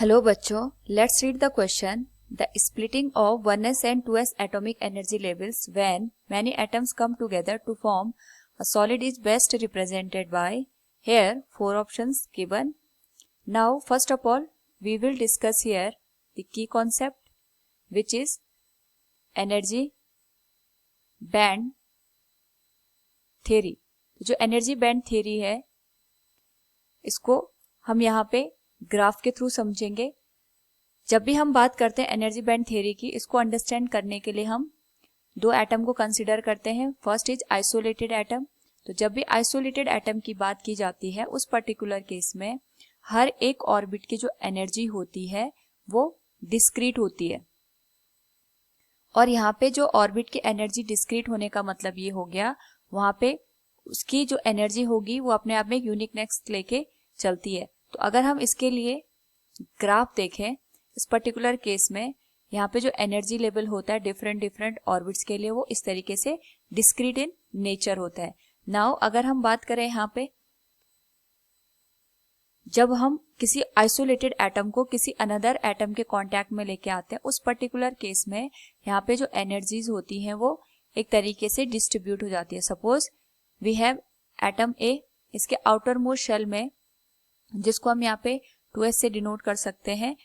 Hello बच्चों, let's read the question. The splitting of 1s and 2s atomic energy levels when many atoms come together to form a solid is best represented by. Here, four options given. Now, first of all, we will discuss here the key concept, which is energy band theory. जो energy band theory है, इसको हम यहाँ पे graph के through समझेंगे. जब भी हम बात करते हैं एनर्जी बैंड थ्योरी की, इसको अंडरस्टैंड करने के लिए हम दो एटम को कंसीडर करते हैं. First is isolated atom. तो जब भी आइसोलेटेड एटम की बात की जाती है, उस पर्टिकुलर केस में हर एक ऑर्बिट की जो एनर्जी होती है वो डिस्क्रीट होती है. और यहाँ पे जो ऑर्बिट की एनर्जी डिस्क्रीट होने का मतलब ये हो गया, वहां पे उसकी जो एनर्जी होगी वो अपने आप में यूनिकनेस लेके चलती है. तो अगर हम इसके लिए ग्राफ देखें, इस पर्टिकुलर केस में यहाँ पे जो एनर्जी लेवल होता है डिफरेंट ऑर्बिट्स के लिए, वो इस तरीके से डिस्क्रीट इन नेचर होता है. नाउ अगर हम बात करें यहाँ पे, जब हम किसी आइसोलेटेड एटम को किसी अनदर एटम के कांटेक्ट में लेके आते हैं, उस पर्टिकुलर केस में यहाँ पे जो एनर्जीज होती हैं वो एक तरीके से डिस्ट्रीब्यूट हो जाती है. Suppose we have atom A, इसके आउटर मोस्ट शेल में, जिसको हम यहाँ पे 2s से डिनोट कर सकते हैं,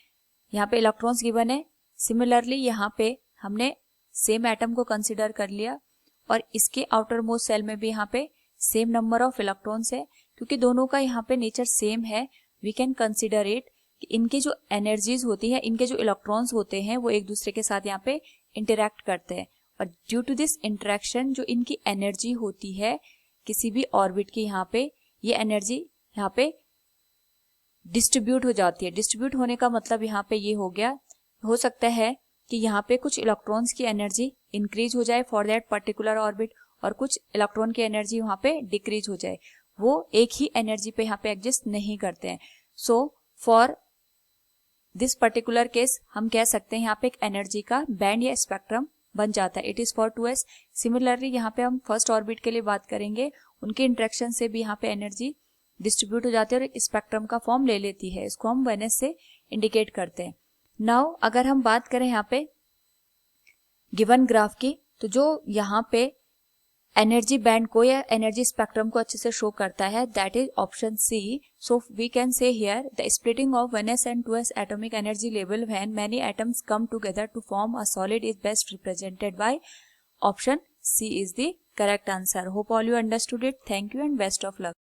यहाँ पे इलेक्ट्रॉन्स गिवन है. सिमिलरली यहाँ पे हमने सेम एटम को कंसिडर कर लिया और इसके आउटर मोस्ट सेल में भी यहाँ पे सेम नंबर ऑफ इलेक्ट्रॉन्स है. क्योंकि दोनों का यहाँ पे नेचर सेम है, वी कैन कंसिडर इट कि इनकी जो एनर्जीज होती है, इनके जो इलेक्ट्रॉन्स होते हैं वो एक दूसरे के साथ यहाँ पे इंटरेक्ट करते हैं. और ड्यू टू दिस इंटरेक्शन जो इनकी एनर्जी होती है किसी भी ऑर्बिट की, यहाँ पे ये एनर्जी यहाँ पे डिस्ट्रीब्यूट हो जाती है. डिस्ट्रीब्यूट होने का मतलब यहाँ पे ये हो गया, हो सकता है कि यहाँ पे कुछ इलेक्ट्रॉन्स की एनर्जी इंक्रीज हो जाए फॉर दैट पर्टिकुलर ऑर्बिट, और कुछ इलेक्ट्रॉन की एनर्जी वहाँ पे डिक्रीज हो जाए. वो एक ही एनर्जी पे यहाँ पे एग्जिस्ट नहीं करते हैं. So for this particular case हम कह सकते हैं यहाँ पे एक एनर्जी का बैंड या स्पेक्ट्रम बन जाता है. It is for 2s. Similarly यहाँ पे हम फर्स्ट ऑर्बिट के लिए बात करेंगे, उनके इंटरेक्शन से भी यहाँ पे एनर्जी डिस्ट्रीब्यूट हो जाती है और एक स्पेक्ट्रम का फॉर्म ले लेती है. इसको हम 1s से इंडिकेट करते हैं. नाउ अगर हम बात करें यहाँ पे गिवन ग्राफ की, तो जो यहाँ पे एनर्जी बैंड को या एनर्जी स्पेक्ट्रम को अच्छे से शो करता है, that is option C. So we can say here the splitting of 1s and 2s atomic energy level when many atoms come together to form a solid is best represented by option C is the correct answer. Hope all you understood it. Thank you and best of luck.